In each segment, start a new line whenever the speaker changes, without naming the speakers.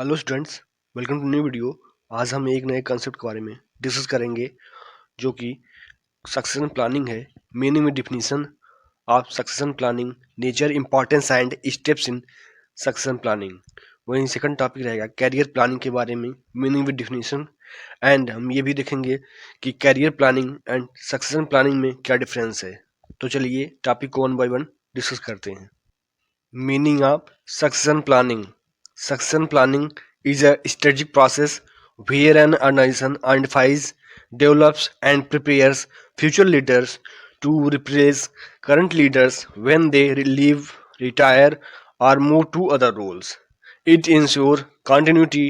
Hello students, welcome to new video. आज हम एक नए कंसेप्ट के बारे में डिस्कस करेंगे जो कि सक्सेशन प्लानिंग है। मीनिंग में definition of succession planning, nature, importance and steps in succession planning. वहीं सेकंड टॉपिक रहेगा कैरियर प्लानिंग के बारे में, मीनिंग विद डिफिनीशन। एंड हम ये भी देखेंगे कि career planning and succession planning में क्या डिफरेंस है। तो चलिए टॉपिक को वन बाय वन डिस्कस करते हैं। Meaning of succession planning. Succession planning is a strategic process where an organization identifies, develops, and prepares future leaders to replace current leaders when they leave, retire, or move to other roles. It ensures continuity,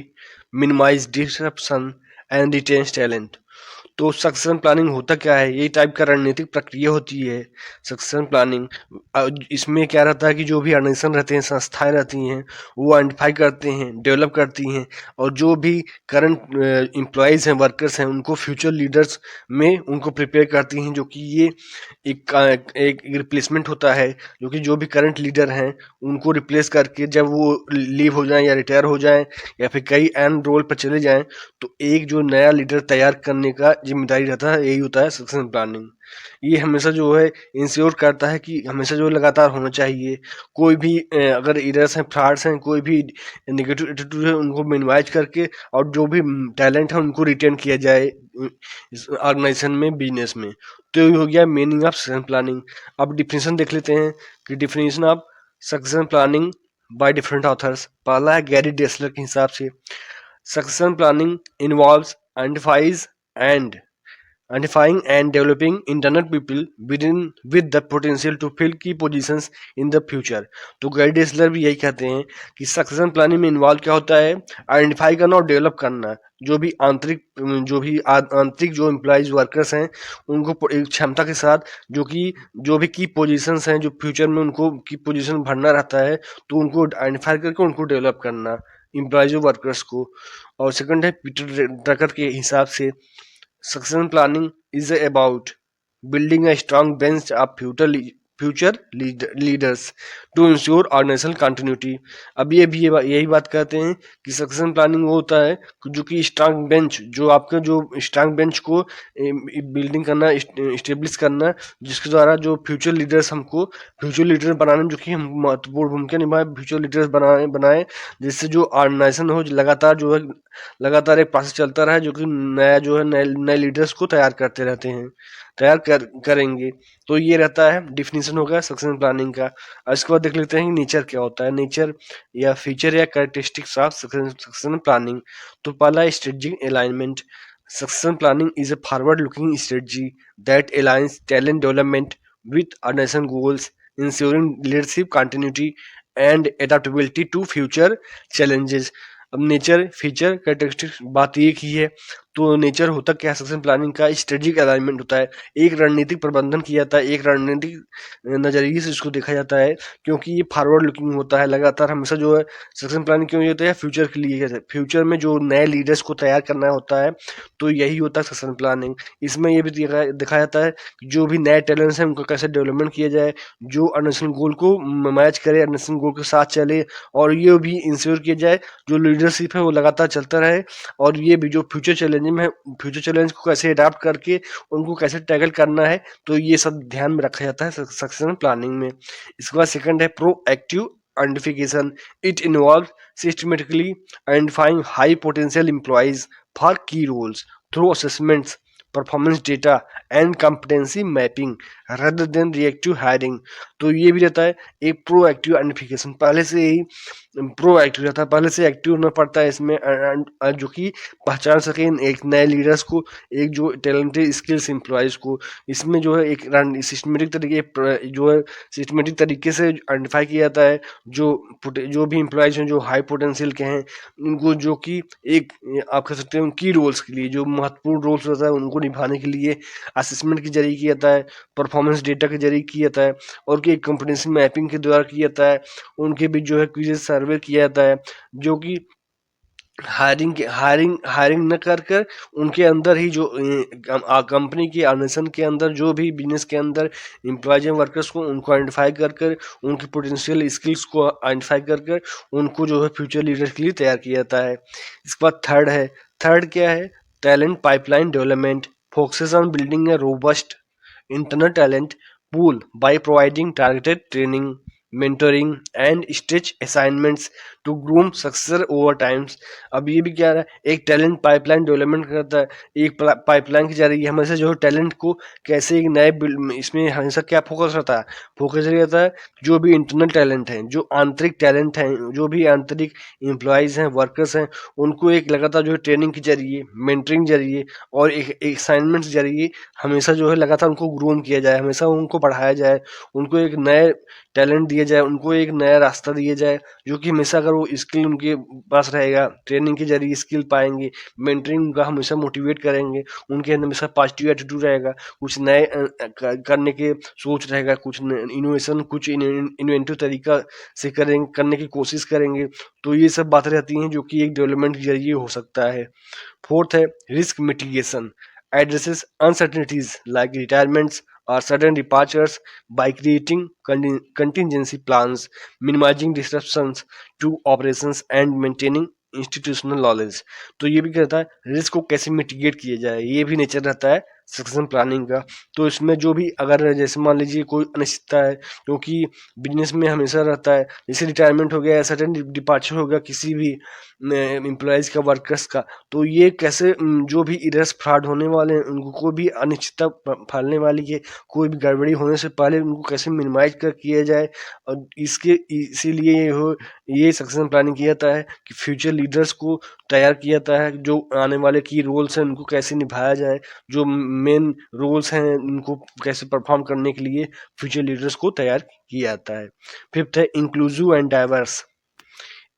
minimize disruption, and retains talent. तो succession planning होता क्या है? यही type का रणनीतिक प्रक्रिया होती है सक्सेशन प्लानिंग। इसमें क्या रहता है कि जो भी ऑर्गेनाइजेशन रहते हैं, संस्थाएं रहती हैं, वो आइडेंटिफाई करते हैं, डेवलप करती हैं, और जो भी करंट एम्प्लॉयज़ हैं, वर्कर्स हैं, उनको फ्यूचर लीडर्स में उनको प्रिपेयर करती हैं, जो कि ये एक रिप्लेसमेंट होता है, जो कि जो भी करंट लीडर हैं उनको रिप्लेस करके जब वो लीव हो जाएं या रिटायर हो जाएं या फिर कई एंड रोल पर चले जाएं, तो एक जो नया लीडर तैयार करने का जिम्मेदारी रहता है, यही होता है सक्सेशन प्लानिंग। ये हमेशा जो है इंश्योर करता है कि हमेशा जो लगातार होना चाहिए। कोई भी अगर एरर्स हैं, फ्रॉड्स हैं, कोई भी नेगेटिव एटीट्यूड है, उनको मिनिमाइज करके और जो भी टैलेंट है उनको रिटेन किया जाए इस ऑर्गेनाइजेशन में, बिजनेस में। तो ये हो गया मीनिंग ऑफ सक्सेशन प्लानिंग। अब डिफिनेशन देख लेते हैं कि definition of succession planning by different authors. पहला है गैरी डेसलर के हिसाब से, succession planning involves identifying and developing internal people within with the potential to fill key positions in the future। तो गैरी डेसलर भी यही कहते हैं कि सक्सेशन प्लानिंग में इन्वॉल्व क्या होता है? आइडेंटिफाई करना और डेवलप करना। जो आंतरिक जो एम्प्लॉयज वर्कर्स हैं उनको एक क्षमता के साथ, जो भी की पोजीशंस हैं, जो फ्यूचर में उनको की पोजीशन भरना रहता है, तो उनको आइडेंटिफाई करके उनको डेवलप करना, एम्प्लॉयज वर्कर्स को। और सेकंड है पीटर ड्रकर के हिसाब से, succession planning is about building a strong bench of future leaders to ensure organizational continuity। अब ये भी यही बात कहते हैं कि सक्सेशन प्लानिंग वो होता है जो कि स्ट्रांग बेंच, जो आपका जो स्ट्रांग बेंच को बिल्डिंग करना, इस्टेब्लिश करना, जिसके द्वारा जो फ्यूचर लीडर्स हमको फ्यूचर लीडर बनाने में जो कि हम महत्वपूर्ण भूमिका निभाए, फ्यूचर लीडर्स बनाए, जिससे जो ऑर्गेनाइजेशन हो लगातार जो है लगातार एक प्रोसेस चलता रहा है, जो कि नया जो है नए लीडर्स को तैयार करते रहते हैं, करेंगे। तो ये रहता है डिफिनीशन हो गया सक्सेशन प्लानिंग का। इसके बाद देख लेते हैं नेचर क्या होता है। नेचर या फीचर या कैरेक्टरिस्टिक्स ऑफ सक्सेशन प्लानिंग। तो पहला strategic alignment. Succession planning is a forward looking strategy that aligns talent development with organization goals, ensuring leadership continuity and adaptability to future challenges। अब nature, feature, characteristics बात एक ही है। तो nature होता क्या है? सक्सेशन प्लानिंग का स्ट्रेटेजिक अलाइनमेंट होता है, एक रणनीतिक प्रबंधन किया जाता है, एक रणनीतिक नजरिए से इसको देखा जाता है, क्योंकि ये फॉरवर्ड लुकिंग होता है, लगातार हमेशा जो है सक्सेशन प्लानिंग क्यों होता है? फ्यूचर के लिए, फ्यूचर में जो नए लीडर्स को तैयार करना होता है, तो यही होता है सक्सेशन प्लानिंग। इसमें ये भी देखा जाता है कि जो भी नए टैलेंट्स हैं उनको कैसे डेवलपमेंट किया जाए, जो नेशनल गोल को मैच करे, नेशनल गोल के साथ चले, और ये भी इंश्योर किया जाए जो लीडरशिप है वो लगातार चलता रहे, और ये भी जो फ्यूचर चैलेंज में है, फ्यूचर चैलेंज को कैसे अडाप्ट करके उनको कैसे टैकल करना है, तो ये सब ध्यान में रखा जाता है सक्सेशन प्लानिंग में। इसके बाद सेकंड है proactive identification. It involve systematically identifying high potential employees for key roles through assessments, performance data and competency mapping rather than reactive hiring. तो ये भी रहता है एक प्रोएक्टिव आइडेंटिफिकेशन, पहले से ही प्रोएक्टिव रहता है, पहले से एक्टिव होना पड़ता है इसमें, जो कि पहचान सके एक नए लीडर्स को, एक जो टैलेंटेड स्किल्स एम्प्लॉयज़ को। इसमें जो है एक सिस्टमेटिक तरीके से आइडेंटिफाई किया जाता है जो भी एम्प्लॉयज़ हैं जो हाई पोटेंशियल के हैं, उनको जो कि एक आप कह सकते हैं उनकी रोल्स के लिए जो महत्वपूर्ण रोल्स रहता है उनको निभाने के लिए असेसमेंट के जरिए किया जाता है, परफॉर्मेंस डेटा के जरिए किया जाता है, और कि कंपटीशन मैपिंग के द्वारा किया जाता है। उनके बीच जो है क्विज़ सर्वे किया जाता है, जो कि हायरिंग न कर कर उनके अंदर ही जो कंपनी की ऑर्गेनाइजेशन के अंदर जो भी बिजनेस के अंदर एम्प्लॉयज एंड वर्कर्स को उनको आइडेंटिफाई कर कर उनकी पोटेंशियल स्किल्स को आइडेंटिफाई कर कर उनको जो है फ्यूचर लीडर्स के लिए तैयार किया जाता है। इसके बाद थर्ड क्या है, talent pipeline development focuses on building A robust internal talent pool by providing targeted training, mentoring and stretch assignments to groom successor over times। अब ये भी क्या रहा है, एक टैलेंट पाइपलाइन डेवलपमेंट करता है, एक पाइपलाइन की जा रही है हमेशा जो टैलेंट को कैसे एक नए इसमें हमेशा क्या फोकस रहता है, फोकस रहता है जो भी इंटरनल टैलेंट है, जो आंतरिक टैलेंट है, जो भी आंतरिक एम्प्लॉयज हैं, वर्कर्स हैं, उनको एक लगातार जो है ट्रेनिंग के जरिए, मेंटरिंग जरिए और एक असाइनमेंट जरिए हमेशा जो है लगातार उनको ग्रूम किया जाए, हमेशा उनको बढ़ाया जाए, उनको एक नए टैलेंट दिया जाए, उनको एक नया रास्ता दिया जाए, जो कि हमेशा अगर वो स्किल उनके पास रहेगा, ट्रेनिंग के जरिए स्किल पाएंगे, मेंटरिंग उनका हमेशा मोटिवेट करेंगे, उनके अंदर हमेशा पॉजिटिव एटीट्यूड रहेगा, कुछ नए करने के सोच रहेगा, कुछ इनोवेशन, कुछ इन्वेंटिव तरीका से करेंगे, करने की कोशिश करेंगे। तो ये सब बातें रहती हैं जो कि एक डेवलपमेंट के जरिए हो सकता है। फोर्थ है risk mitigation, addresses uncertainties like retirements or sudden departures by creating contingency plans, minimizing disruptions to operations and maintaining institutional knowledge. तो ये भी कहता है रिस्क को कैसे मिटिगेट किया जाए, ये भी नेचर रहता है सक्सेशन प्लानिंग का। तो इसमें जो भी अगर जैसे मान लीजिए कोई अनिश्चितता है, क्योंकि बिजनेस में हमेशा रहता है, जैसे रिटायरमेंट हो गया, सडन डिपार्चर हो गया किसी भी एम्प्लॉयज का, वर्कर्स का, तो ये कैसे जो भी इरर्स फ्रॉड होने वाले हैं उनको कोई भी अनिश्चितता फैलने वाली है, कोई भी गड़बड़ी होने से पहले उनको कैसे मिनिमाइज कर किया जाए। और इसके इसीलिए ये सक्सेशन प्लानिंग किया जाता है कि फ्यूचर लीडर्स को तैयार किया जाता है, जो आने वाले की रोल्स हैं उनको कैसे निभाया जाए, जो मेन रोल्स हैं उनको कैसे परफॉर्म करने के लिए फ्यूचर लीडर्स को तैयार किया जाता है। फिफ्थ है inclusive and diverse,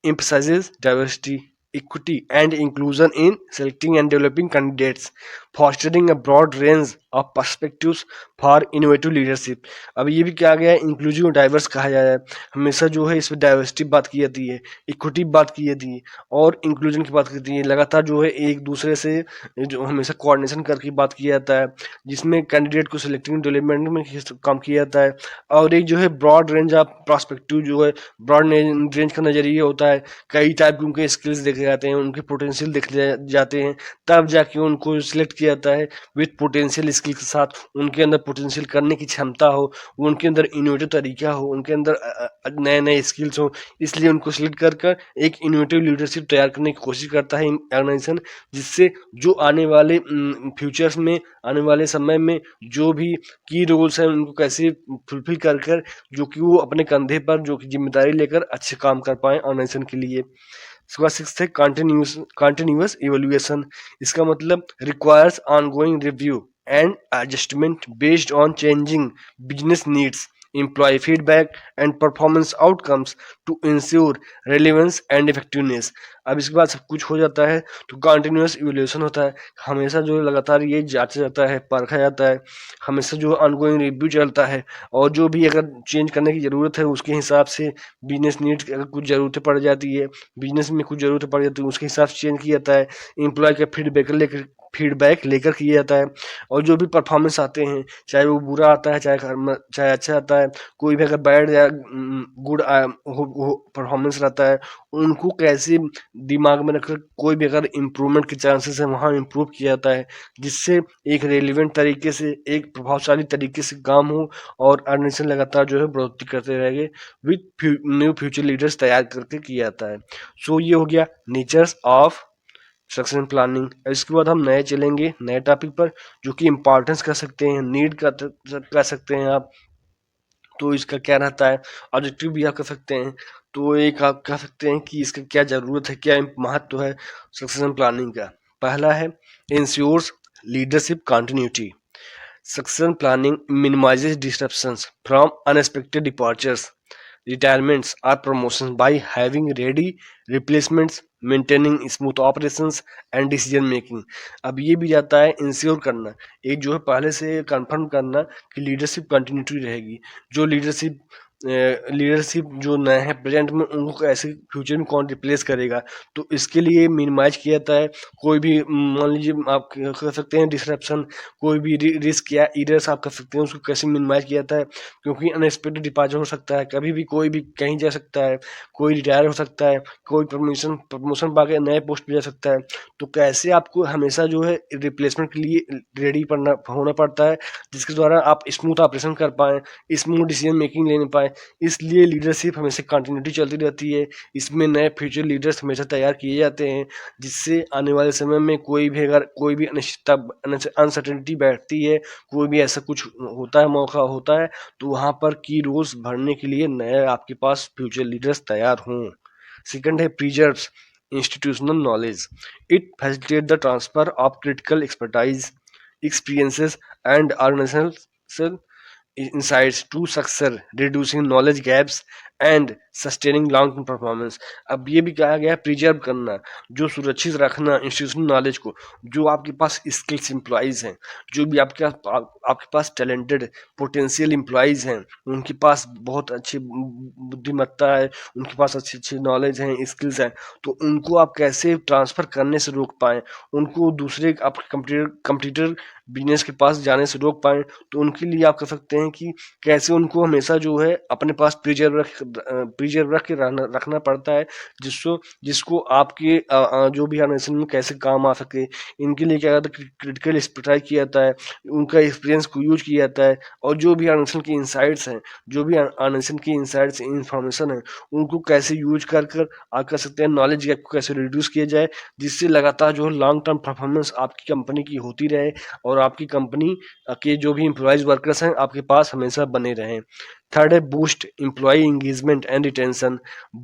emphasizes diversity, equity, and inclusion in selecting and developing candidates, fostering a broad range of perspectives for innovative leadership। अब ये भी क्या गया है, इंक्लूसिव और डाइवर्स कहा जाता है, हमेशा जो है इसमें डाइवर्सिटी बात की जाती है, इक्विटी बात की जाती है और इंक्लूजन की बात की जाती है, लगातार जो है एक दूसरे से जो हमेशा कोऑर्डिनेशन करके बात किया जाता है, जिसमें कैंडिडेट को सिलेक्टिंग डेवलपमेंट में काम किया जाता है। और एक जो है ब्रॉड रेंज ऑफ प्रॉस्पेक्टिव जो है ब्रॉड रेंज का नजरिया होता है, कई टाइप के उनके स्किल्स देखे जाते हैं, उनके पोटेंशियल देखे जाते हैं, तब जाके उनको सिलेक्ट किया जाता है विथ पोटेंशियल स्किल के साथ, उनके अंदर पोटेंशियल करने की क्षमता हो, उनके अंदर इनोवेटिव तरीका हो, उनके अंदर नए नए स्किल्स हो, इसलिए उनको सिलेक्ट कर कर एक इनोवेटिव लीडरशिप तैयार करने की कोशिश करता है ऑर्गेनाइजेशन, जिससे जो आने वाले फ्यूचर्स में, आने वाले समय में जो भी की रोल्स हैं उनको कैसे फुलफिल कर कर जो कि वो अपने कंधे पर जो कि जिम्मेदारी लेकर अच्छे काम कर पाए ऑर्गेनाइजेशन के लिए। इसके बाद सिक्स्थ है कंटिन्यूअस इवोल्यूशन, इसका मतलब requires ongoing review and adjustment based on changing business needs, employee feedback and performance outcomes to ensure relevance and effectiveness। अब इसके बाद सब कुछ हो जाता है तो कंटिन्यूअस इवोल्यूशन होता है, हमेशा जो लगातार ये जांचा जाता है, परखा जाता है, हमेशा जो ऑनगोइंग रिव्यू चलता है, और जो भी अगर चेंज करने की ज़रूरत है उसके हिसाब से बिजनेस नीड्स अगर कुछ ज़रूरतें पड़ जाती है, बिजनेस में कुछ ज़रूरतें पड़ जाती है, उसके हिसाब से चेंज किया जाता है, एम्प्लॉय का फीडबैक लेकर किया जाता है। और जो भी परफॉर्मेंस आते हैं, चाहे वो बुरा आता है चाहे अच्छा आता है, कोई भी अगर बैड या गुड परफॉर्मेंस रहता है, उनको कैसे दिमाग में रखकर कोई भी अगर इम्प्रूवमेंट के चांसेस है वहाँ इम्प्रूव किया जाता है, जिससे एक रेलिवेंट तरीके से, एक प्रभावशाली तरीके से काम हो और ऑर्गेनाइजेशन लगातार जो है बढ़ोतरी करते रहेंगे विथ न्यू फ्यूचर लीडर्स तैयार करके किया जाता है। सो ये हो गया नेचर्स ऑफ सक्सेशन प्लानिंग। इसके बाद हम नए चलेंगे नए टॉपिक पर, जो कि इम्पोर्टेंस कह सकते हैं, नीड का कह सकते हैं आप, तो इसका क्या रहता है, ऑब्जेक्टिव भी आप कह सकते हैं, तो एक आप कह सकते हैं कि इसका क्या ज़रूरत है, क्या महत्व है सक्सेशन प्लानिंग का। पहला है ensures leadership continuity, succession planning minimizes disruptions from unexpected departures, retirements or promotions by having ready replacements, maintaining smooth operations and decision making। अब ये भी जाता है इंश्योर करना, एक जो है पहले से कंफर्म करना कि लीडरशिप कंटिन्यूटी रहेगी, जो लीडरशिप लीडरशिप जो नए हैं प्रेजेंट में, उनको कैसे फ्यूचर में कौन रिप्लेस करेगा। तो इसके लिए मिनिमाइज किया जाता है कोई भी मान लीजिए आप कर सकते हैं डिसरप्शन, कोई भी रिस्क या इरर्स आप कर सकते हैं, उसको कैसे मिनिमाइज किया जाता है, क्योंकि अनएक्सपेक्टेड डिपार्चर हो सकता है, कभी भी कोई भी कहीं जा सकता है, कोई रिटायर हो सकता है, कोई प्रमोशन पा के नए पोस्ट पे जा सकता है। तो कैसे आपको हमेशा जो है रिप्लेसमेंट के लिए रेडी पड़ना होना पड़ता है, जिसके द्वारा आप स्मूथ ऑपरेशन कर पाएँ, स्मूथ डिसीजन मेकिंग ले पाएँ। इसलिए लीडरशिप हमेशा कंटिन्यूटी चलती रहती है। इसमें नए फ्यूचर लीडर्स हमेशा तैयार किए जाते हैं, जिससे आने वाले समय में कोई भी अगर कोई भी अनिश्चितता अनसर्टेनिटी बैठती है, कोई भी ऐसा कुछ होता है, मौका होता है, तो वहाँ पर की रोल्स भरने के लिए नए आपके पास फ्यूचर लीडर्स तैयार हों। सेकंड है preserves institutional knowledge. It facilitates the transfer of critical expertise, experiences, and organizational insights to success, reducing knowledge gaps and sustaining long term performance. अब ये भी कहा गया है प्रिजर्व करना, जो सुरक्षित रखना इंस्टीट्यूशनल नॉलेज को, जो आपके पास स्किल्स एम्प्लॉयज़ हैं, जो भी आपके पास टैलेंटेड पोटेंशियल एम्प्लॉयज़ हैं, उनके पास बहुत अच्छी बुद्धिमत्ता है, उनके पास अच्छी अच्छी नॉलेज हैं, स्किल्स हैं, तो उनको आप कैसे ट्रांसफ़र करने से रोक पाएँ, उनको दूसरे आपके कंपटीटर बिजनेस के पास जाने से रोक पाएँ। तो उनके लिए आप कर सकते हैं कि कैसे उनको हमेशा जो है अपने पास प्रिजर्व रख के रखना पड़ता है, जिसको आपके जो भी ऑर्गेनाइजेशन में कैसे काम आ सके। इनके लिए क्या कहता है क्रिटिकल एक्सपर्टाइज किया जाता है, उनका एक्सपीरियंस को यूज किया जाता है, और जो भी ऑर्गेनाइजेशन की इंसाइट्स हैं, जो भी ऑर्गेनाइजेशन की इंसाइट्स इंफॉर्मेशन है, उनको कैसे यूज कर कर आप कर सकते हैं नॉलेज गैप को कैसे रिड्यूस किया जाए, जिससे लगातार जो है लॉन्ग टर्म परफॉर्मेंस आपकी कंपनी की होती रहे, और आपकी कंपनी के जो भी एम्प्लॉयज़ वर्कर्स हैं आपके पास हमेशा बने रहें। थर्ड है boost employee engagement and retention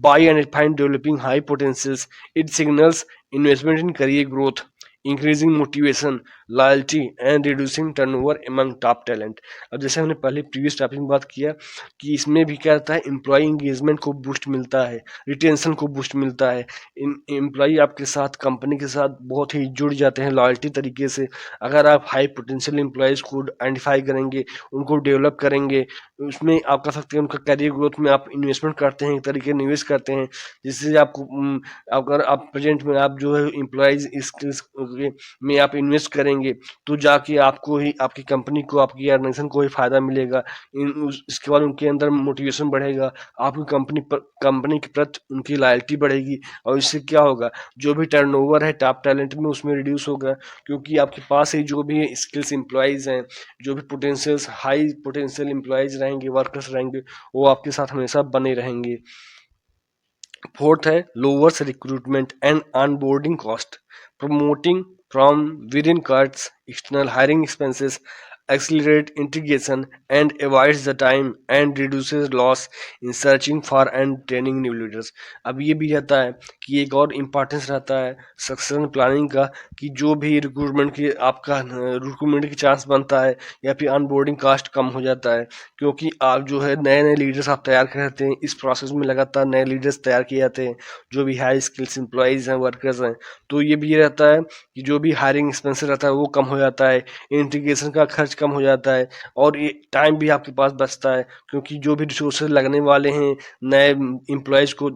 by identifying developing high potentials. It signals investment in career growth, increasing motivation, loyalty and reducing turnover among top talent. अब जैसे हमने पहले प्रीवियस टॉपिक में बात किया कि इसमें भी क्या रहता है, एम्प्लॉय एंगेजमेंट को बूस्ट मिलता है, रिटेंशन को बूस्ट मिलता है, एम्प्लॉय आपके साथ कंपनी के साथ बहुत ही जुड़ जाते हैं लॉयल्टी तरीके से। अगर आप हाई पोटेंशियल एम्प्लॉयज़ को आइडेंटिफाई करेंगे, उनको डेवलप करेंगे, उसमें आप कर सकते हैं उनका करियर ग्रोथ में आप इन्वेस्टमेंट करते हैं, एक तरीके निवेश करते हैं, जिससे आपको अगर आप प्रेजेंट में आप जो है एम्प्लॉयज़ स्किल्स में आप इन्वेस्ट करेंगे, तो जाके आपको ही आपकी कंपनी को आपकी ऑर्गेनाइजेशन को ही फ़ायदा मिलेगा। इसके बाद उनके अंदर मोटिवेशन बढ़ेगा, आपकी कंपनी के प्रति उनकी लॉयल्टी बढ़ेगी, और इससे क्या होगा, जो भी टर्नओवर है टॉप टैलेंट में उसमें रिड्यूस होगा, क्योंकि आपके पास ही जो भी स्किल्स एम्प्लॉयज़ हैं, जो भी पोटेंशियल्स हाई पोटेंशियल एम्प्लॉयज़ रहेंगे, वर्कर्स रहेंगे, वो आपके साथ हमेशा बने रहेंगे। फोर्थ है lowers recruitment and onboarding cost, promoting from with in cuts external hiring expenses, accelerate integration and avoids the time and reduces loss in searching for and training new leaders। अब ये भी रहता है कि एक और इम्पोर्टेंस रहता है सक्सेशन प्लानिंग का, कि जो भी रिक्रूटमेंट की आपका रिक्रूटमेंट की चांस बनता है या फिर ऑनबोर्डिंग कास्ट कम हो जाता है, क्योंकि आप जो है नए नए लीडर्स आप तैयार करते हैं, इस प्रोसेस में लगातार नए लीडर्स तैयार किए जाते हैं, जो भी हाई स्किल्स एम्प्लॉयज़ हैं, वर्कर्स हैं। तो ये भी रहता है कि जो भी हायरिंग एक्सपेंस रहता है वो कम हो जाता है, इंटीग्रेशन का खर्च कम हो जाता है, और ये टाइम भी आपके पास बचता है, क्योंकि जो भी रिसोर्सेज लगने वाले हैं नए एम्प्लॉयज़ को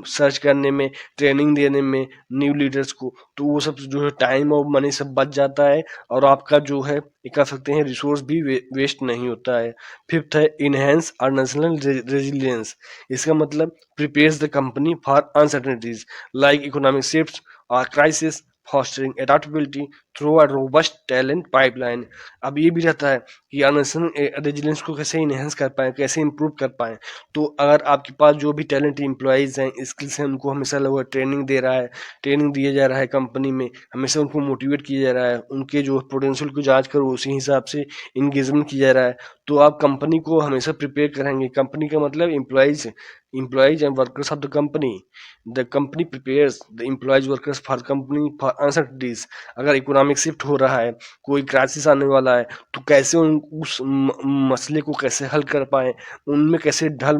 सर्च करने में, ट्रेनिंग देने में न्यू लीडर्स को, तो वो सब जो है टाइम और मनी सब बच जाता है, और आपका जो है ये कह सकते हैं रिसोर्स भी वेस्ट नहीं होता है। फिफ्थ है इनहेंस ऑर्गेनाइजेशनल रेजिलियंस। इसका मतलब prepares the company for uncertainties like economic shifts और crisis, fostering adaptability through a robust talent pipeline। अब ये भी रहता है कि ऑर्गेनाइजेशन रेजिलियंस को कैसे इनहेंस कर पाएँ, कैसे इम्प्रूव कर पाएँ। तो अगर आपके पास जो भी टैलेंट एम्प्लॉयज़ हैं, स्किल्स हैं, उनको हमेशा लोग ट्रेनिंग दे रहा है, ट्रेनिंग दिया जा रहा है कंपनी में, हमेशा उनको मोटिवेट किया जा रहा है, उनके जो पोटेंशियल को जाँच कर उसी हिसाब से इंगेजमेंट किया जा रहा है, तो आप कंपनी को हमेशा प्रिपेयर करेंगे। कंपनी का मतलब employees and workers of the company. The company prepares the employees workers for company for uncertainties. अगर इकोनॉमिक इकोनॉमिक शिफ्ट हो रहा है, कोई क्राइसिस आने वाला है, तो कैसे उस मसले को कैसे हल कर पाए, उनमें कैसे ढल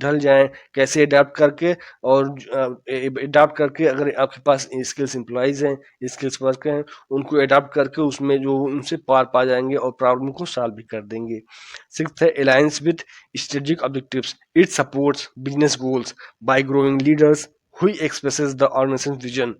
ढल जाएं, कैसे अडाप्ट करके, और अडाप्ट करके अगर आपके पास स्किल्स एम्प्लॉयज हैं, स्किल्स वर्क हैं, उनको अडाप्ट करके उसमें जो उनसे पार पा जाएंगे और प्रॉब्लम को सॉल्व भी कर देंगे। सिक्स्थ है alliance with strategic objectives. It supports business goals by growing leaders who expresses the organization's vision,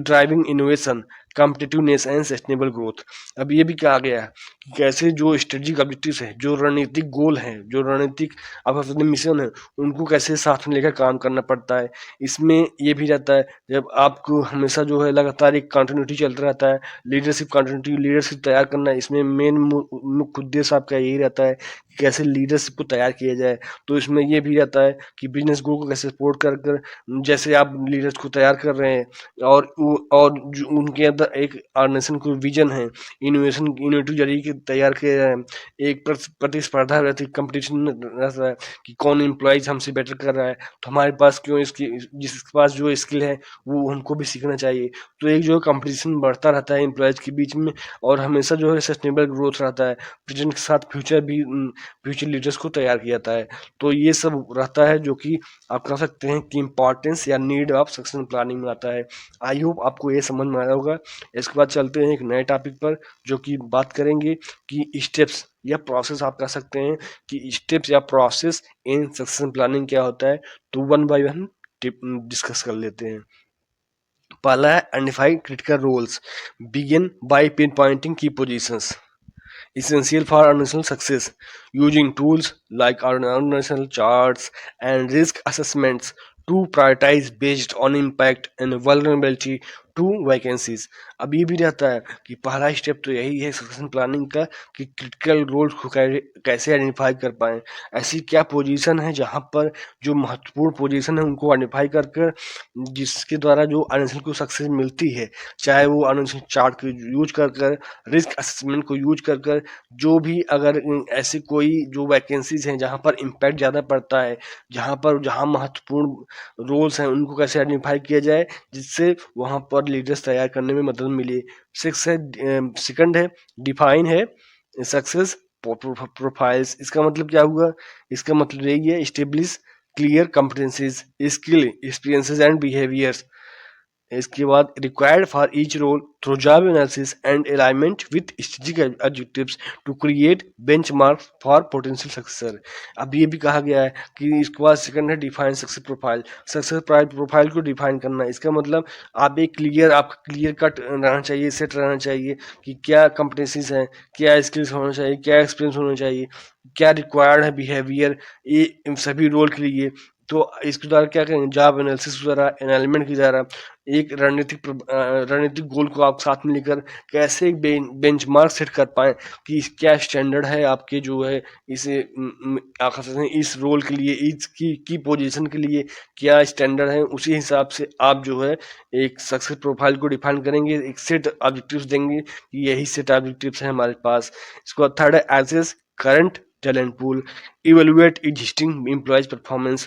driving innovation, competitiveness and sustainable growth। अब ये भी कहा गया है कि कैसे जो स्ट्रेटेजिक ऑब्जेक्टिव्स है, जो रणनीतिक गोल है, जो रणनीतिक आपका मिशन है, उनको कैसे साथ में लेकर काम करना पड़ता है। इसमें ये भी रहता है जब आपको हमेशा जो है लगातार एक कंटिन्यूटी चलता रहता है, लीडरशिप तैयार करना, इसमें मेन मुख्य उद्देश्य आपका यही रहता है कि कैसे लीडरशिप को तैयार किया जाए। तो इसमें ये भी रहता है कि बिजनेस गोल को कैसे सपोर्ट कर कर जैसे आप लीडर्स को तैयार कर रहे हैं, और जो उनके अंदर एक ऑर्गेनाइजेशन को विजन है, इनोवेटिव जरिए के तैयार किया जाए, एक प्रतिस्पर्धा रहती है, कंपटीशन रहता है कि कौन एम्प्लॉयज हमसे बेटर कर रहा है, तो हमारे पास क्यों इसकी जिसके पास जो स्किल है वो हमको भी सीखना चाहिए। तो एक जो कंपटीशन बढ़ता रहता है एम्प्लॉयज के बीच में, और हमेशा जो है सस्टेनेबल ग्रोथ रहता है, प्रेजेंट के साथ फ्यूचर लीडर्स को तैयार किया जाता है। तो ये सब रहता है जो कि आप कह सकते हैं कि इम्पोर्टेंस या नीड ऑफ सक्सेशन प्लानिंग में आता है। आई होप आपको ये समझ में आया होगा। इसके बाद चलते हैं एक नए टॉपिक पर, जो कि बात करेंगे कि स्टेप्स या प्रोसेस, आप कह सकते हैं कि स्टेप्स या प्रोसेस इन सक्सेशन प्लानिंग क्या होता है। तो वन बाय वन डिस्कस कर लेते हैं। पहला है identify critical roles, begin by pinpointing key positions essential for organizational success using tools like organizational charts and risk assessments to prioritize based on impact and vulnerability to vacancies। अब ये भी रहता है कि पहला स्टेप तो यही है सक्सेशन प्लानिंग का कि क्रिटिकल रोल्स को कैसे आइडेंटिफाई कर पाएं। ऐसी क्या पोजीशन है जहां पर जो महत्वपूर्ण पोजीशन है उनको आइडेंटिफाई कर कर जिसके द्वारा जो ऑर्गेनाइजेशन को सक्सेस मिलती है, चाहे वो ऑर्गेनाइजेशन चार्ट को यूज कर कर, रिस्क असेसमेंट को यूज कर कर, जो भी अगर ऐसी कोई जो वैकेंसीज हैं जहाँ पर इम्पैक्ट ज़्यादा पड़ता है, जहाँ महत्वपूर्ण रोल्स हैं, उनको कैसे आइडेंटिफाई किया जाए जिससे वहाँ पर लीडर्स तैयार करने में मदद मिले। सेकंड है डिफाइन है सक्सेस प्रोफाइल्स। इसका मतलब क्या हुआ? इसका मतलब यही है establish clear competencies, skill, experiences and behaviours. इसके बाद required for each role through job analysis and alignment with strategic objectives to create benchmark for potential successor. अब ये भी कहा गया है कि इसके बाद सेकंड है define success profile. Success profile को डिफाइन करना, इसका मतलब आप एक आपका क्लियर कट रहना चाहिए, सेट रहना चाहिए कि क्या कॉम्पिटेंसीज हैं, क्या स्किल्स होना चाहिए, क्या एक्सपीरियंस होना चाहिए, क्या रिक्वायर्ड है बिहेवियर ये इन सभी रोल के लिए। तो इसके द्वारा क्या करेंगे, जॉब एनालिसिस द्वारा, एनालिमेंट के द्वारा एक रणनीतिक गोल को आप साथ में लेकर कैसे एक बेंचमार्क सेट कर पाए कि क्या स्टैंडर्ड है आपके जो है इसे आप कह सकते हैं इस रोल के लिए, की पोजीशन के लिए क्या स्टैंडर्ड है, उसी हिसाब से आप जो है एक सक्सेस प्रोफाइल को डिफाइन करेंगे, एक सेट ऑब्जेक्टिव्स देंगे कि यही सेट ऑब्जेक्टिव्स हैं हमारे पास। इसके बाद थर्ड है assess current talent pool, evaluate existing employees' performance,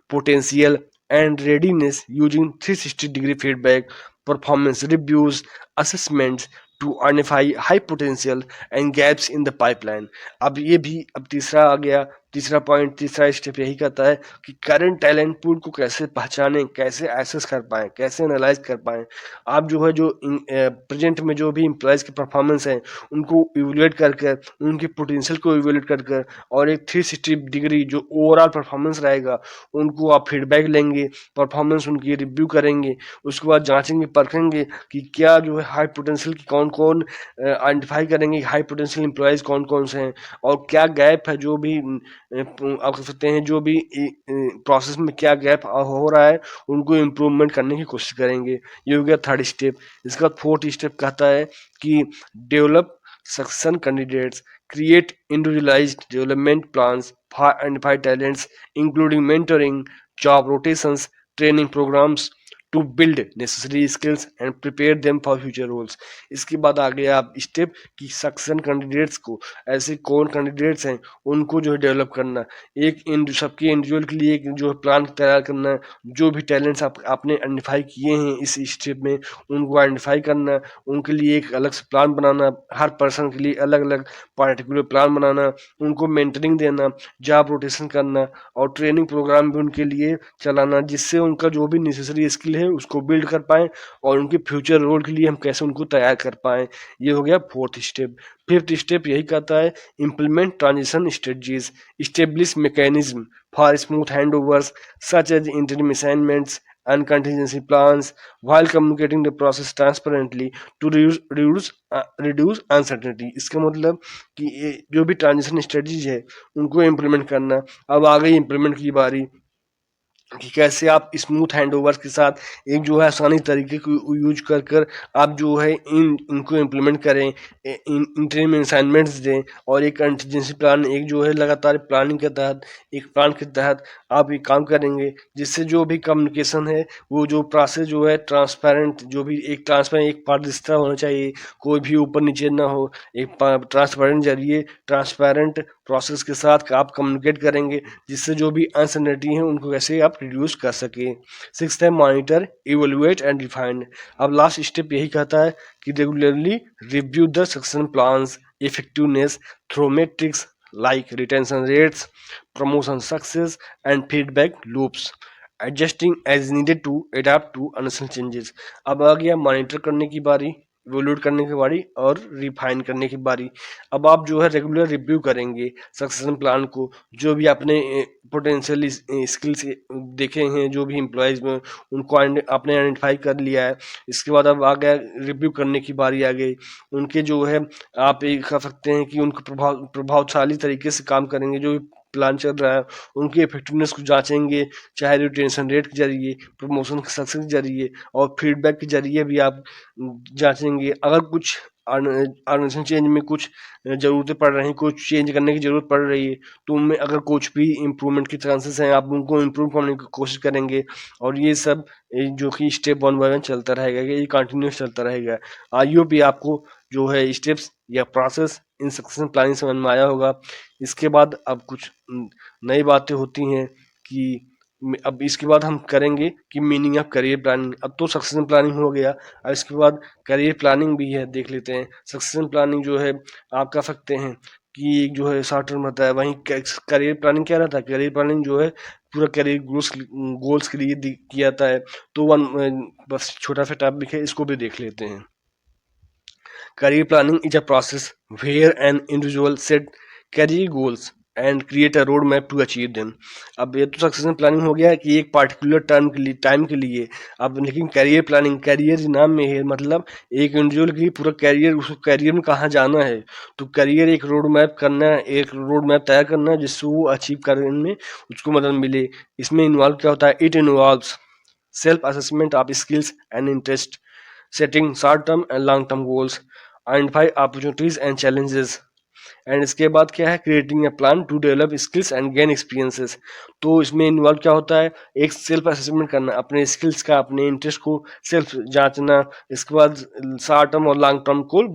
potential, and readiness using 360-degree feedback, performance reviews, assessments to identify high potential and gaps in the pipeline। अब तीसरा आ गया, तीसरा पॉइंट, तीसरा स्टेप यही कहता है कि करंट टैलेंट पूल को कैसे पहचानें, कैसे एसेस कर पाएं, कैसे एनालाइज कर पाएं। आप जो है जो प्रेजेंट में जो भी एम्प्लॉयज़ की परफॉर्मेंस है उनको इवेल्युएट कर उनके पोटेंशियल को इवेल्युएट कर और एक 360 डिग्री जो ओवरऑल परफॉर्मेंस रहेगा उनको आप फीडबैक लेंगे, परफॉर्मेंस उनकी रिव्यू करेंगे, उसके बाद जांचेंगे परखेंगे कि क्या जो है हाई पोटेंशियल की कौन कौन आइडेंटिफाई करेंगे, हाई पोटेंशियल एम्प्लॉयज़ कौन कौन से हैं और क्या गैप है, जो भी आप कह सकते हैं जो भी प्रोसेस में क्या गैप हो रहा है उनको इम्प्रूवमेंट करने की कोशिश करेंगे। ये हो गया थर्ड स्टेप। इसका फोर्थ स्टेप कहता है कि develop succession candidates, create individualized development plans for identified talents, including mentoring, job rotations, training programs to build necessary skills and prepare them for future roles. इसके बाद आ गया आप स्टेप कि succession candidates को, ऐसे कौन कैंडिडेट्स हैं उनको जो है डेवलप करना, एक सबके इंडिविजुअल के लिए एक जो है प्लान तैयार करना, जो भी टैलेंट्स आपने आइडेंटिफाई किए हैं इस स्टेप में उनको आइडेंटिफाई करना, उनके लिए एक अलग से प्लान बनाना, हर पर्सन के लिए अलग अलग पार्टिकुलर प्लान बनाना, उनको मेंटरिंग देना, जॉब रोटेशन करना और ट्रेनिंग प्रोग्राम भी उनके लिए चलाना, जिससे उनका जो भी नेसेसरी स्किल है उसको बिल्ड कर पाएँ और उनके फ्यूचर रोल के लिए हम कैसे उनको तैयार कर पाएँ। ये हो गया फोर्थ स्टेप। फिफ्थ स्टेप यही कहता है implement transition strategies, establish mechanism for smooth handovers such as interim assignments and contingency plans while communicating the process transparently to reduce uncertainty। इसका मतलब कि ये जो भी ट्रांजिशन स्ट्रेटजीज है उनको इम्प्लीमेंट करना। अब आ गई इम्प्लीमेंट की बारी कि कैसे आप स्मूथ हैंडओवर्स के साथ एक जो है आसानी तरीके को यूज कर कर आप जो है इनको इम्प्लीमेंट करें, इंटरिम असाइनमेंट्स दें और एक कंटिजेंसी प्लान, एक जो है लगातार प्लानिंग के तहत, एक प्लान के तहत आप एक काम करेंगे जिससे जो भी कम्युनिकेशन है वो जो प्रोसेस जो है ट्रांसपेरेंट, जो भी एक ट्रांसपेरेंट एक पारदर्शिता होना चाहिए, कोई भी ऊपर नीचे ना हो, एक ट्रांसपेरेंट जरिए ट्रांसपेरेंट प्रोसेस के साथ आप कम्युनिकेट करेंगे जिससे जो भी अनसर्टेनिटी है उनको कैसे आप रिड्यूस कर सकें। सिक्स्थ है मॉनिटर इवेलुएट एंड रिफाइंड। अब लास्ट स्टेप यही कहता है कि regularly review the succession plans effectiveness through matrix like retention rates, promotion success, and feedback loops, adjusting as needed to adapt to unnecessary changes। अब आ गया monitor करने की बारी, इवोल्यूट करने की बारी और रिफाइन करने की बारी। अब आप जो है रेगुलर रिव्यू करेंगे सक्सेशन प्लान को, जो भी आपने पोटेंशियल स्किल्स देखे हैं, जो भी एम्प्लॉयज़ में उनको आपने आइडेंटिफाई कर लिया है। इसके बाद अब आ गया रिव्यू करने की बारी आ गई, उनके जो है आप ये कह सकते हैं कि उनको प्रभावशाली तरीके से काम करेंगे, जो भी प्लान चल रहा है उनकी इफेक्टिवनेस को जांचेंगे, चाहे रिटेंशन रेट के जरिए, प्रमोशन के सक्सेस के जरिए और फीडबैक के जरिए भी आप जांचेंगे। अगर कुछ ऑर्गेनाइजेशन चेंज में कुछ ज़रूरतें पड़ रही हैं, कुछ चेंज करने की ज़रूरत पड़ रही है, तो उनमें अगर कुछ भी इम्प्रूवमेंट की चांसेस हैं आप उनको इम्प्रूव करने की कोशिश करेंगे। और ये सब जो कि स्टेप 1 बाय 1 चलता रहेगा, ये कंटिन्यूस चलता रहेगा। आई होप ये आपको जो है स्टेप्स या प्रोसेस इन सक्सेशन प्लानिंग समझ में आया होगा। इसके बाद अब कुछ नई बातें होती हैं कि अब इसके बाद हम करेंगे कि मीनिंग ऑफ करियर प्लानिंग। अब तो सक्सेशन प्लानिंग हो गया, और इसके बाद करियर प्लानिंग भी है, देख लेते हैं। सक्सेशन प्लानिंग जो है आप कह सकते हैं कि एक जो है शॉर्ट टर्म रहता है, वहीं करियर प्लानिंग क्या रहता है, करियर प्लानिंग जो है पूरा करियर गोल्स के लिए किया जाता है। तो बस छोटा सा टॉपिक है, इसको भी देख लेते हैं। Career planning is a process where an individual set career goals and create a road map to achieve them। अब ये तो सक्सेशन प्लानिंग हो गया कि एक पार्टिकुलर टर्म के लिए, टाइम के लिए। अब लेकिन करियर प्लानिंग, करियर नाम में है, मतलब एक इंडिविजुअल की पूरा करियर, उसको करियर में कहाँ जाना है, तो करियर एक रोड मैप करना है, एक रोड मैप तैयार करना है जिससे वो अचीव करने में उसको मदद मिले। इसमें इन्वॉल्व क्या होता है, it involves self assessment of skills and interest, setting short term and long term goals, identify opportunities and challenges, and इसके बाद क्या है, creating a plan to develop skills and gain experiences. तो इसमें इन्वॉल्व क्या होता है, एक सेल्फ असेसमेंट करना, अपने स्किल्स का, अपने इंटरेस्ट को सेल्फ जांचना। इसके बाद शॉर्ट टर्म और लॉन्ग टर्म गोल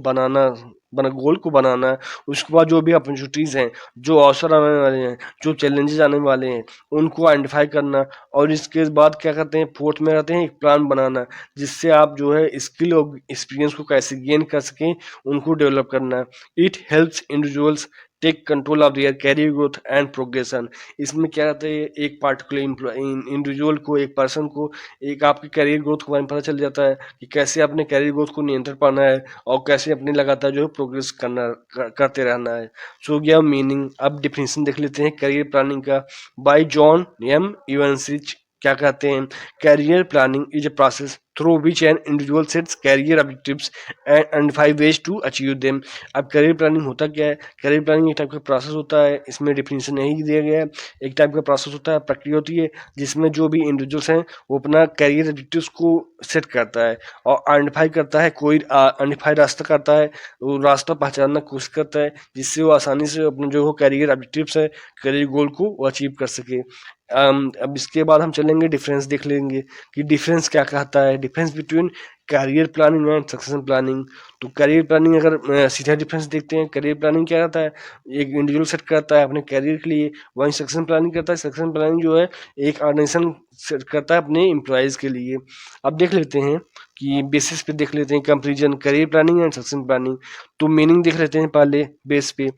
गोल को बनाना। उसके बाद जो भी अपॉर्चुनिटीज़ हैं, जो अवसर आने वाले हैं, जो चैलेंजेस आने वाले हैं, उनको आइडेंटिफाई करना। और इसके बाद क्या करते हैं, फोर्थ में रहते हैं एक प्लान बनाना, जिससे आप जो है स्किल और एक्सपीरियंस को कैसे गेन कर सकें, उनको डेवलप करना। It helps individuals take control of their career growth and progression. इसमें क्या रहता है, एक पार्टिकुलर इंडिविजुअल को, एक पर्सन को एक आपके कैरियर ग्रोथ के बारे में पता चल जाता है कि कैसे अपने कैरियर ग्रोथ को नियंत्रण पाना है और कैसे अपने लगातार जो है प्रोग्रेस करते रहना है। सो गया मीनिंग। अब डिफिनेशन देख लेते हैं करियर प्लानिंग का, बाय जॉन एम इवेंसिच। क्या कहते हैं, career planning is a process through which an individual sets career objectives and identify ways to achieve them. अब करियर प्लानिंग होता क्या है, करियर प्लानिंग एक टाइप का प्रोसेस होता है, इसमें डिफिनेशन यही दिया गया है। एक टाइप का प्रोसेस होता है, प्रक्रिया होती है, जिसमें जो भी इंडिविजुअल्स हैं वो अपना करियर ऑब्जेक्टिव्स को सेट करता है और आइडेंटिफाई करता है, कोई आइडेंटिफाई रास्ता करता है, वो रास्ता पहचानना कोशिश करता है जिससे वो आसानी से अपने जो करियर ऑब्जेक्टिव्स है, करियर गोल को वो अचीव कर सके। अब इसके बाद हम चलेंगे डिफरेंस देख लेंगे कि डिफरेंस क्या कहता है, difference between career planning and succession planning. तो करियर प्लानिंग अगर सीधा डिफरेंस देखते हैं, करियर प्लानिंग क्या रहता है, एक इंडिविजुअल सेट करता है अपने करियर के लिए, वहीं सक्सेशन प्लानिंग करता है, सक्सेशन प्लानिंग जो है एक ऑर्गेनाइजेशन सेट करता है अपने एम्प्लॉयज़ के लिए। अब देख लेते हैं कि बेसिस पे देख लेते हैं comparison career planning and succession planning. तो मीनिंग देख लेते हैं पहले बेस पे।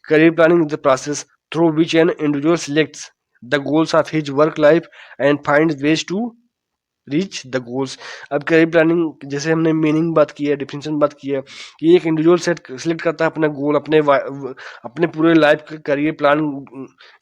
Career planning is the process through which an individual selects the goals of his work life and finds ways to reach the goals. अब career planning जैसे हमने meaning बात की है, डिफिनेशन बात की है कि एक इंडिविजुअल सेलेक्ट करता है अपना गोल, अपने पूरे लाइफ का करियर प्लान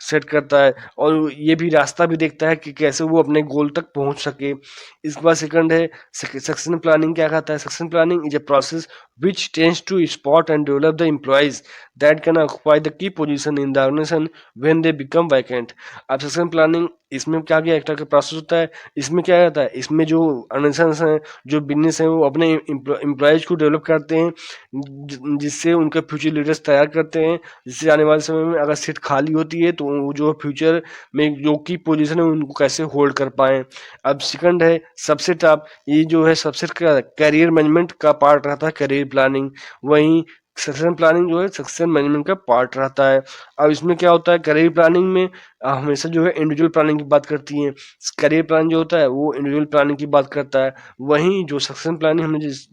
सेट करता है और ये भी रास्ता भी देखता है कि कैसे वो अपने गोल तक पहुंच सके। इसके बाद सेकंड है सक्सेशन प्लानिंग। क्या कहता है, succession planning is a process which tends to spot and develop the employees that can occupy the key position in the organization when they become vacant। अब सक्सेशन प्लानिंग इसमें क्या क्या एक तरह का प्रोसेस होता है, इसमें क्या रहता है, इसमें जो ऑर्गेनाइजेशंस हैं, जो बिजनेस हैं, वो अपने एम्प्लॉयज को डेवलप करते हैं जिससे उनके फ्यूचर लीडर्स तैयार करते हैं, जिससे आने वाले समय में अगर सीट खाली होती है तो वो जो फ्यूचर में जो की पोजीशन है उनको कैसे होल्ड कर पाएं। अब सेकंड है सबसे टॉप, ये जो है सबसे करियर मैनेजमेंट का पार्ट रहता है करियर प्लानिंग, वहीं सक्सेशन प्लानिंग जो है सक्सेशन मैनेजमेंट का पार्ट रहता है। अब इसमें क्या होता है, करियर प्लानिंग में हमेशा जो है इंडिविजुअल प्लानिंग की बात करती है, करियर प्लान जो होता है वो इंडिविजुअल प्लानिंग की बात करता है, वहीं जो सक्सेशन प्लानिंग हमने जिस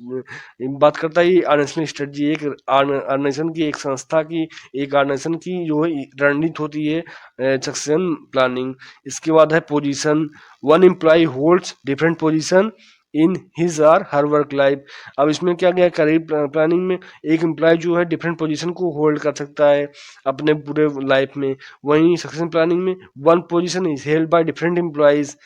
बात करता है ये ऑर्गेनाइजेशनल स्ट्रेटजी, एक ऑर्गेनाइजेशन की, एक संस्था की, एक ऑर्गेनाइजेशन की जो है रणनीति होती है सक्सेशन प्लानिंग। इसके बाद है position, one employee holds different position in his or her work life. अब इसमें क्या गया, करियर प्लानिंग में एक एम्प्लॉय जो है डिफरेंट पोजीशन को होल्ड कर सकता है अपने पूरे लाइफ में, वहीं सक्सेशन प्लानिंग में one position is held by different employees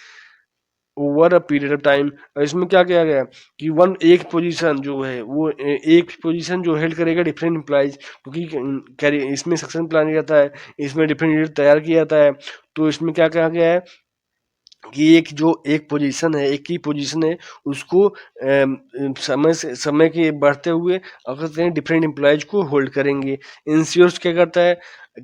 over a period of time. इसमें क्या किया गया कि वन एक पोजीशन जो है वो एक पोजीशन जो हेल्ड करेगा डिफरेंट एम्प्लॉयज, क्योंकि इसमें सक्सेशन प्लानिंग रहता है, इसमें डिफरेंट लीडर तैयार किया जाता है। तो इसमें क्या कहा गया है कि एक पोजीशन है, एक ही पोजीशन है, उसको समय के बढ़ते हुए अगर डिफरेंट एम्प्लॉयज को होल्ड करेंगे। इंश्योर्स क्या करता है,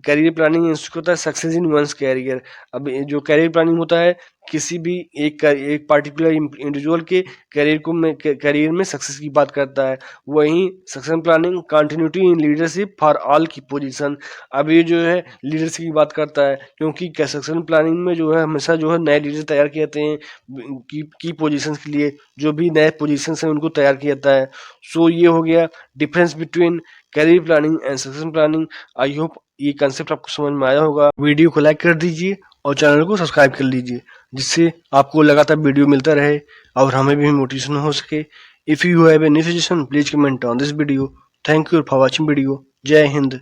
करियर प्लानिंग इंश्योर करता है सक्सेस इन वंस कैरियर। अब ये जो करियर प्लानिंग होता है किसी भी एक पार्टिकुलर इंडिविजुअल के करियर में सक्सेस की बात करता है, वहीं succession planning continuity in leadership for all की पोजीशन। अब ये जो है लीडरशिप की बात करता है, क्योंकि सक्सेशन प्लानिंग में जो है हमेशा जो है नए लीडर तैयार किए जाते हैं की पोजीशन के लिए, जो भी नए पोजीशन हैं उनको तैयार किया जाता है। सो ये हो गया difference between career planning and succession planning. I hope ये कंसेप्ट आपको समझ में आया होगा। वीडियो को लाइक कर दीजिए और चैनल को सब्सक्राइब कर लीजिए, जिससे आपको लगातार वीडियो मिलता रहे और हमें भी मोटिवेशन हो सके। If you have any suggestion please comment on this video. Thank you for watching video. जय हिंद।